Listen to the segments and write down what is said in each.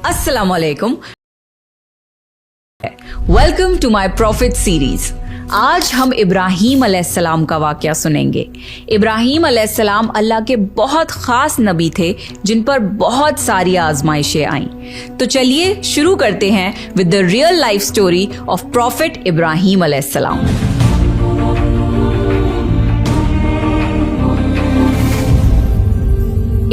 अस्सलाम वालेकुम, welcome to my profit series. आज हम इब्राहीम अलैहिस्सलाम का वाकया सुनेंगे। इब्राहीम अलैहिस्सलाम अल्लाह के बहुत खास नबी थे जिन पर बहुत सारी आजमाइशें आईं। तो चलिए शुरू करते हैं with the real life story of profit Ibrahim अलैहिस्सलाम।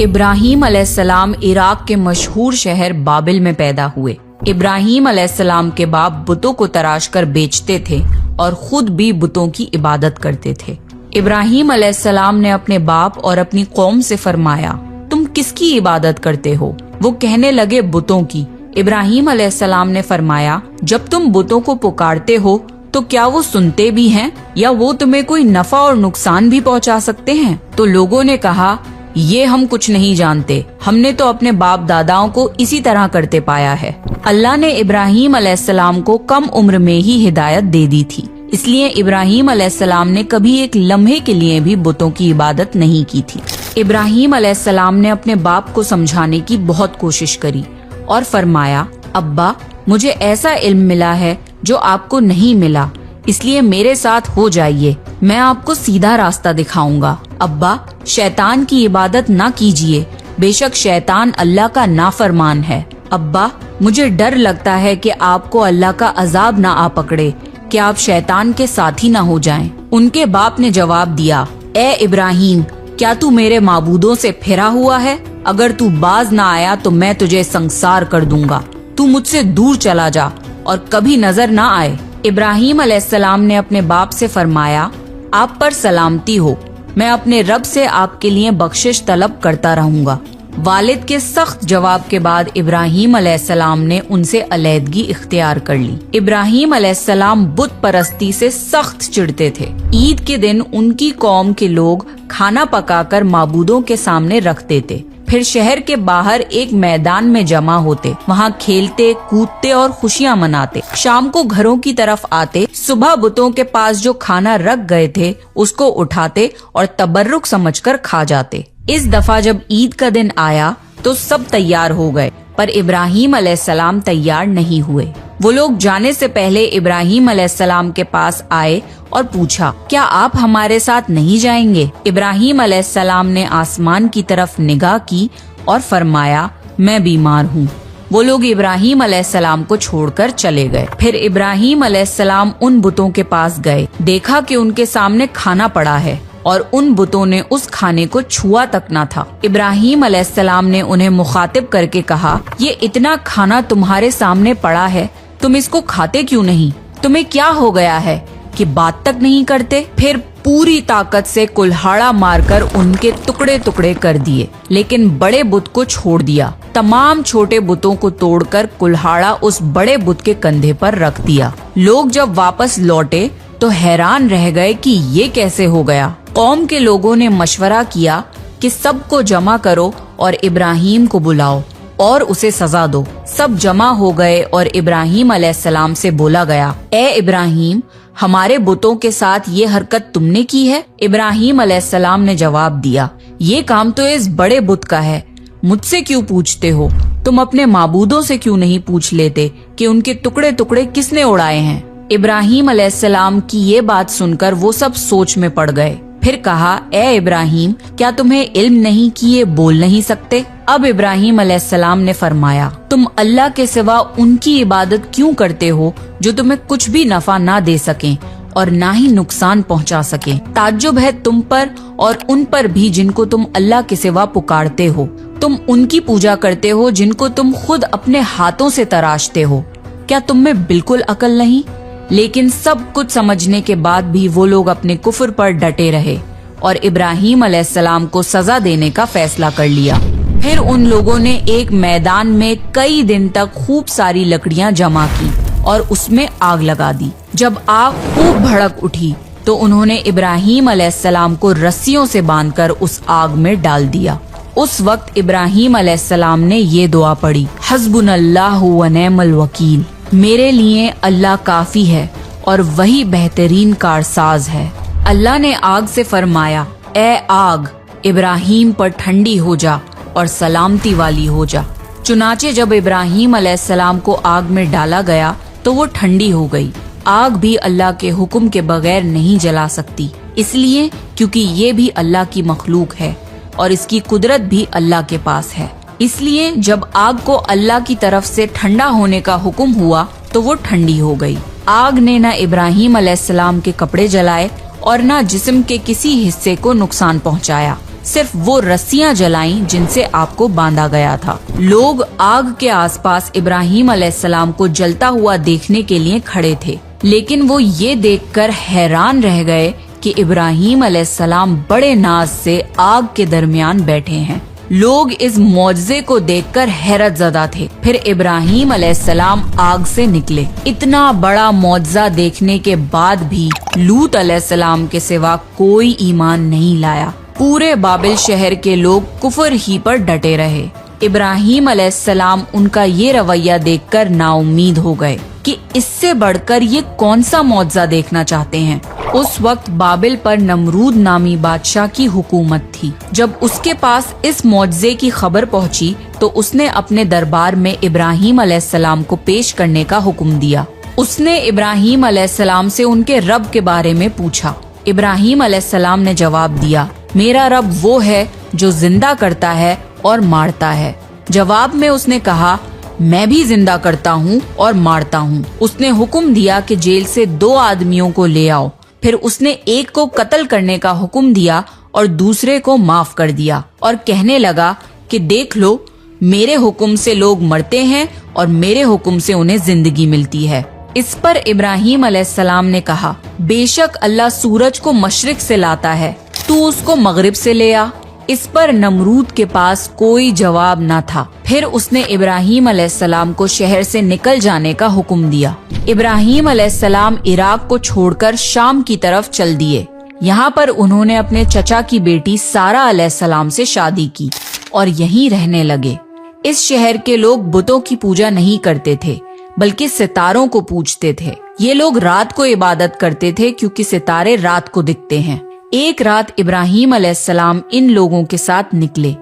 इब्राहीम अलैहिस्सलाम इराक के मशहूर शहर बाबिल में पैदा हुए। इब्राहीम अलैहिस्सलाम के बाप बुतों को तराश कर बेचते थे और खुद भी बुतों की इबादत करते थे। इब्राहीम अलैहिस्सलाम ने अपने बाप और अपनी कौम से फरमाया, तुम किसकी इबादत करते हो? वो कहने लगे, बुतों की। इब्राहीम अलैहिस्सलाम ने फरमाया, जब तुम बुतों को पुकारते हो तो क्या वो सुनते भी हैं या वो तुम्हें कोई नफा और नुकसान भी पहुंचा सकते हैं? तो लोगों ने कहा, ये हम कुछ नहीं जानते, हमने तो अपने बाप दादाओं को इसी तरह करते पाया है। अल्लाह ने इब्राहीम अलैहिस्सलाम को कम उम्र में ही हिदायत दे दी थी, इसलिए इब्राहीम अलैहिस्सलाम ने कभी एक लम्हे के लिए भी बुतों की इबादत नहीं की थी। इब्राहीम अलैहिस्सलाम ने अपने बाप को समझाने की बहुत कोशिश करी और फरमाया, अब्बा, मुझे ऐसा इल्म मिला है जो आपको नहीं मिला, इसलिए मेरे साथ हो जाइए, मैं आपको सीधा रास्ता दिखाऊंगा। अब्बा, शैतान की इबादत ना कीजिए, बेशक शैतान अल्लाह का नाफरमान है। अब्बा, मुझे डर लगता है कि आपको अल्लाह का अजाब ना आ पकड़े, कि आप शैतान के साथी ना हो जाएं। उनके बाप ने जवाब दिया, ए इब्राहीम, क्या तू मेरे माबूदों से फिरा हुआ है? अगर तू बाज ना आया तो मैं तुझे संसार कर दूंगा। तू मुझसे दूर चला जा और कभी नजर ना आए। इब्राहीम अलैहिस्सलाम ने अपने बाप से फरमाया, आप पर सलामती हो, मैं अपने रब से आपके लिए बख्शिश तलब करता रहूंगा। वालिद के सख्त जवाब के बाद इब्राहीम अलैहिस्सलाम ने उनसे अलैदगी इख्तियार कर ली। इब्राहीम अलैहिस्सलाम बुत परस्ती से सख्त चिढ़ते थे। ईद के दिन उनकी कौम के लोग खाना पकाकर माबूदों के सामने रखते थे, फिर शहर के बाहर एक मैदान में जमा होते, वहाँ खेलते कूदते और खुशियाँ मनाते। शाम को घरों की तरफ आते, सुबह बुतों के पास जो खाना रख गए थे उसको उठाते और तबर्रुक समझकर खा जाते। इस दफा जब ईद का दिन आया तो सब तैयार हो गए, पर इब्राहीम अलैहिस्सलाम तैयार नहीं हुए। वो लोग जाने से पहले इब्राहीम अलैहिस्सलाम के पास आए और पूछा, क्या आप हमारे साथ नहीं जाएंगे? इब्राहीम अलैहिस्सलाम ने आसमान की तरफ निगाह की और फरमाया, मैं बीमार हूँ। वो लोग इब्राहीम अलैहिस्सलाम को छोड़कर चले गए। फिर इब्राहीम अलैहिस्सलाम उन बुतों के पास गए, देखा कि उनके सामने खाना पड़ा है और उन बुतों ने उस खाने को छुआ तक न था। इब्राहीम अलैहिस्सलाम ने उन्हें मुखातिब करके कहा, ये इतना खाना तुम्हारे सामने पड़ा है, तुम इसको खाते क्यों नहीं? तुम्हें क्या हो गया है कि बात तक नहीं करते? फिर पूरी ताकत से कुल्हाड़ा मारकर उनके टुकड़े टुकड़े कर दिए, लेकिन बड़े बुत को छोड़ दिया। तमाम छोटे बुतों को तोड़कर कुल्हाड़ा उस बड़े बुत के कंधे पर रख दिया। लोग जब वापस लौटे तो हैरान रह गए कि ये कैसे हो गया। कौम के लोगों ने मशवरा किया कि सबको जमा करो और इब्राहीम को बुलाओ और उसे सजा दो। सब जमा हो गए और इब्राहीम अलैहिस्सलाम से बोला गया, ए इब्राहीम, हमारे बुतों के साथ ये हरकत तुमने की है? इब्राहीम अलैहिस्सलाम ने जवाब दिया, ये काम तो इस बड़े बुत का है, मुझसे क्यों पूछते हो? तुम अपने माबूदों से क्यों नहीं पूछ लेते कि उनके टुकड़े टुकड़े किसने उड़ाए हैं? इब्राहीम अलैहिस्सलाम की ये बात सुनकर वो सब सोच में पड़ गए। फिर कहा, ए इब्राहीम, क्या तुम्हें इल्म नहीं कि ये बोल नहीं सकते? अब इब्राहीम अलैहिस्सलाम ने फरमाया, तुम अल्लाह के सिवा उनकी इबादत क्यों करते हो जो तुम्हें कुछ भी नफा ना दे सकें और ना ही नुकसान पहुंचा सकें? ताज्जुब है तुम पर और उन पर भी जिनको तुम अल्लाह के सिवा पुकारते हो। तुम उनकी पूजा करते हो जिनको तुम खुद अपने हाथों से तराशते हो। क्या तुम में बिल्कुल अकल नहीं? लेकिन सब कुछ समझने के बाद भी वो लोग अपने कुफ्र पर डटे रहे और इब्राहीम अलैहिस्सलाम को सजा देने का फैसला कर लिया। फिर उन लोगों ने एक मैदान में कई दिन तक खूब सारी लकड़ियां जमा की और उसमें आग लगा दी। जब आग खूब भड़क उठी तो उन्होंने इब्राहीम अलैहिस्सलाम को रस्सियों से बांधकर उस आग में डाल दिया। उस वक्त इब्राहीम अलैहिस्सलाम ने ये दुआ पढ़ी, हस्बुनल्लाहु व निअमल वकील, मेरे लिए अल्लाह काफी है और वही बेहतरीन कारसाज है। अल्लाह ने आग से फरमाया, ए आग, इब्राहीम पर ठंडी हो जा और सलामती वाली हो जा। चुनाचे जब इब्राहीम अलैहिस्सलाम को आग में डाला गया तो वो ठंडी हो गई। आग भी अल्लाह के हुक्म के बगैर नहीं जला सकती, इसलिए क्योंकि ये भी अल्लाह की मखलूक है और इसकी कुदरत भी अल्लाह के पास है। इसलिए जब आग को अल्लाह की तरफ से ठंडा होने का हुक्म हुआ तो वो ठंडी हो गई। आग ने न इब्राहीम अलैहिस्सलाम के कपड़े जलाए और न जिस्म के किसी हिस्से को नुकसान पहुंचाया, सिर्फ वो रस्सियां जलाईं जिनसे आपको बांधा गया था। लोग आग के आसपास इब्राहीम अलैहिस्सलाम को जलता हुआ देखने के लिए खड़े थे, लेकिन वो ये देखकर हैरान रह गए कि इब्राहीम अलैहिस्सलाम बड़े नाज से आग के दरमियान बैठे हैं। लोग इस मौजज़े को देखकर हैरत ज़दा थे। फिर इब्राहीम अलैहिस्सलाम आग से निकले। इतना बड़ा मौजज़ा देखने के बाद भी लूत अलैहिस्सलाम के सिवा कोई ईमान नहीं लाया। पूरे बाबिल शहर के लोग कुफर ही पर डटे रहे। इब्राहीम अलैहिस्सलाम उनका ये रवैया देखकर नाउम्मीद हो गए कि इससे बढ़कर ये कौन सा मौजज़ा देखना चाहते हैं। उस वक्त बाबिल पर नमरूद नामी बादशाह की हुकूमत थी। जब उसके पास इस मौजज़े की खबर पहुंची तो उसने अपने दरबार में इब्राहीम अलैहिस्सलाम को पेश करने का हुक्म दिया। उसने इब्राहीम अलैहिस्सलाम से उनके रब के बारे में पूछा। इब्राहीम अलैहिस्सलाम ने जवाब दिया, मेरा रब वो है जो जिंदा करता है और मारता है। जवाब में उसने कहा, मैं भी जिंदा करता हूँ और मारता हूँ। उसने हुक्म दिया कि जेल से 2 आदमियों को ले आओ। फिर उसने एक को कत्ल करने का हुक्म दिया और दूसरे को माफ कर दिया और कहने लगा कि देख लो, मेरे हुक्म से लोग मरते हैं और मेरे हुक्म से उन्हें जिंदगी मिलती है। इस पर इब्राहीम अलैहिस्सलाम ने कहा, बेशक अल्लाह सूरज को मशरिक से लाता है, तू उसको मगरिब से ले आ। इस पर नमरूद के पास कोई जवाब न था। फिर उसने इब्राहीम अलैहिस्सलाम को शहर से निकल जाने का हुक्म दिया। इब्राहीम अलैहिस्सलाम इराक को छोड़कर शाम की तरफ चल दिए। यहाँ पर उन्होंने अपने चचा की बेटी सारा अलैहिस्सलाम से शादी की और यहीं रहने लगे। इस शहर के लोग बुतों की पूजा नहीं करते थे, बल्कि सितारों को पूजते थे। ये लोग रात को इबादत करते थे क्योंकि सितारे रात को दिखते हैं। एक रात इब्राहीम अलैहिस्सलाम इन लोगों के साथ निकले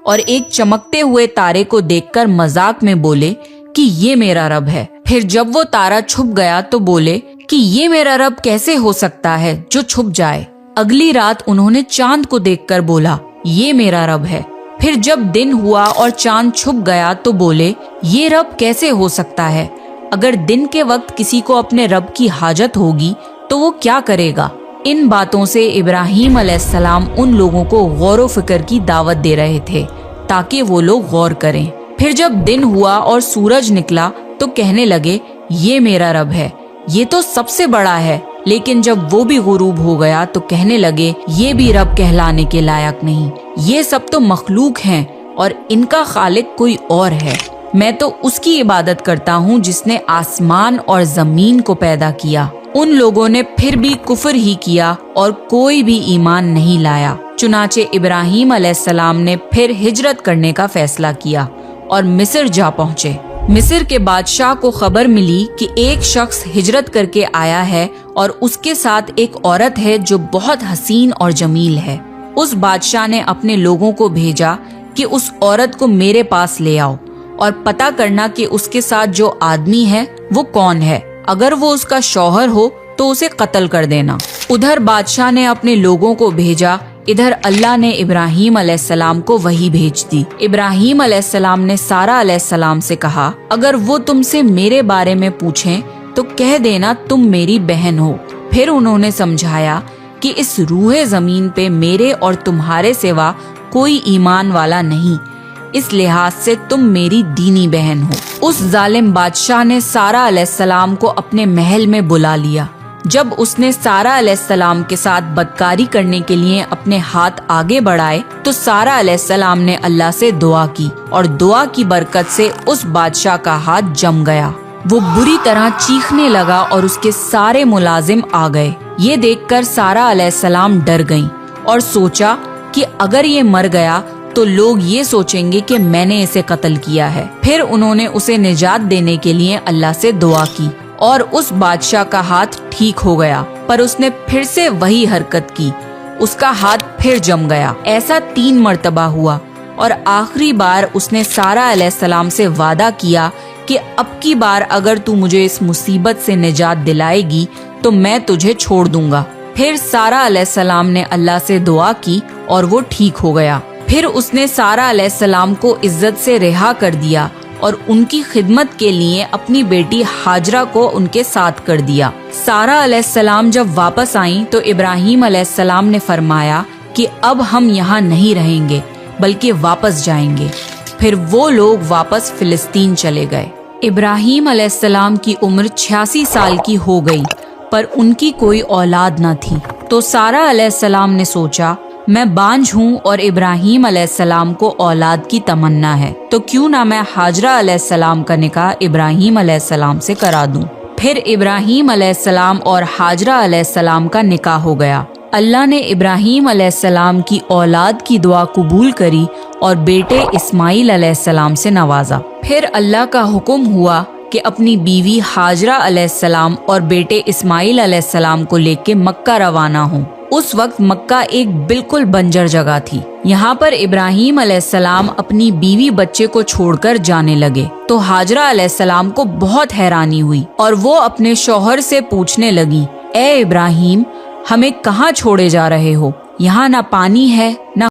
और एक चमकते हुए तारे को देखकर मजाक में बोले कि ये मेरा रब है। फिर जब वो तारा छुप गया तो बोले कि ये मेरा रब कैसे हो सकता है जो छुप जाए। अगली रात उन्होंने चांद को देखकर बोला, ये मेरा रब है। फिर जब दिन हुआ और चांद छुप गया तो बोले, ये रब कैसे हो सकता है। अगर दिन के वक्त किसी को अपने रब की हाजत होगी तो वो क्या करेगा। इन बातों से इब्राहीम अलैहिस्सलाम उन लोगों को गौर व फिक्र की दावत दे रहे थे ताकि वो लोग गौर करें। फिर जब दिन हुआ और सूरज निकला तो कहने लगे, ये मेरा रब है, ये तो सबसे बड़ा है। लेकिन जब वो भी गुरूब हो गया तो कहने लगे, ये भी रब कहलाने के लायक नहीं, ये सब तो मखलूक हैं और इनका खालिक कोई और है। मैं तो उसकी इबादत करता हूँ जिसने आसमान और जमीन को पैदा किया। उन लोगों ने फिर भी कुफर ही किया और कोई भी ईमान नहीं लाया। चुनाचे इब्राहीम अलैहिस्सलाम ने फिर हिजरत करने का फैसला किया और मिस्र जा पहुँचे। मिस्र के बादशाह को खबर मिली कि एक शख्स हिजरत करके आया है और उसके साथ एक औरत है जो बहुत हसीन और जमील है। उस बादशाह ने अपने लोगों को भेजा कि उस औरत को मेरे पास ले आओ और पता करना कि उसके साथ जो आदमी है वो कौन है। अगर वो उसका शौहर हो तो उसे कत्ल कर देना। उधर बादशाह ने अपने लोगों को भेजा, इधर अल्लाह ने इब्राहीम अलैहिस्सलाम को वही भेज दी। इब्राहीम अलैहिस्सलाम ने सारा अलैहिस्सलाम से कहा, अगर वो तुमसे मेरे बारे में पूछें तो कह देना तुम मेरी बहन हो। फिर उन्होंने समझाया कि इस रूहे जमीन पे मेरे और तुम्हारे सिवा कोई ईमान वाला नहीं, इस लिहाज से तुम मेरी दीनी बहन हो। उस जालिम बादशाह ने सारा अलैहिस्सलाम को अपने महल में बुला लिया। जब उसने सारा अलैहिस्सलाम के साथ बदकारी करने के लिए अपने हाथ आगे बढ़ाए तो सारा अलैहिस्सलाम ने अल्लाह से दुआ की और दुआ की बरकत से उस बादशाह का हाथ जम गया। वो बुरी तरह चीखने लगा और उसके सारे मुलाजिम आ गए। ये देखकर सारा अलैहिस्सलाम डर गईं और सोचा कि अगर ये मर गया तो लोग ये सोचेंगे कि मैंने इसे कत्ल किया है। फिर उन्होंने उसे निजात देने के लिए अल्लाह से दुआ की और उस बादशाह का हाथ ठीक हो गया, पर उसने फिर से वही हरकत की, उसका हाथ फिर जम गया। ऐसा 3 मर्तबा हुआ اور آخری بار اس نے سارہ علیہ السلام سے وعدہ کیا کہ اب کی بار اگر تو مجھے اس مصیبت سے نجات دلائے گی تو میں تجھے چھوڑ دوں گا۔ پھر سارہ علیہ السلام نے اللہ سے دعا کی اور وہ ٹھیک ہو گیا۔ پھر اس نے سارہ علیہ السلام کو عزت سے رہا کر دیا اور ان کی خدمت کے لیے اپنی بیٹی ہاجرہ کو ان کے ساتھ کر دیا۔ سارہ علیہ السلام جب واپس آئیں تو ابراہیم علیہ السلام نے فرمایا کہ اب ہم یہاں نہیں رہیں گے بلکہ واپس جائیں گے۔ پھر وہ لوگ واپس فلسطین چلے گئے۔ ابراہیم علیہ السلام کی عمر 86 سال کی ہو گئی پر ان کی کوئی اولاد نہ تھی، تو سارہ علیہ السلام نے سوچا میں بانجھ ہوں اور ابراہیم علیہ السلام کو اولاد کی تمنا ہے، تو کیوں نہ میں ہاجرہ علیہ السلام کا نکاح ابراہیم علیہ السلام سے کرا دوں۔ پھر ابراہیم علیہ السلام اور ہاجرہ علیہ السلام کا نکاح ہو گیا۔ اللہ نے ابراہیم علیہ السلام کی اولاد کی دعا قبول کری اور بیٹے اسماعیل علیہ السلام سے نوازا۔ پھر اللہ کا حکم ہوا کہ اپنی بیوی ہاجرہ علیہ السلام اور بیٹے اسماعیل علیہ السلام کو لے کے مکہ روانہ ہوں۔ اس وقت مکہ ایک بالکل بنجر جگہ تھی۔ یہاں پر ابراہیم علیہ السلام اپنی بیوی بچے کو چھوڑ کر جانے لگے تو ہاجرہ علیہ السلام کو بہت حیرانی ہوئی اور وہ اپنے شوہر سے پوچھنے لگی، اے ابراہیم، ہمیں کہاں چھوڑے جا رہے ہو؟ یہاں نہ پانی ہے نہ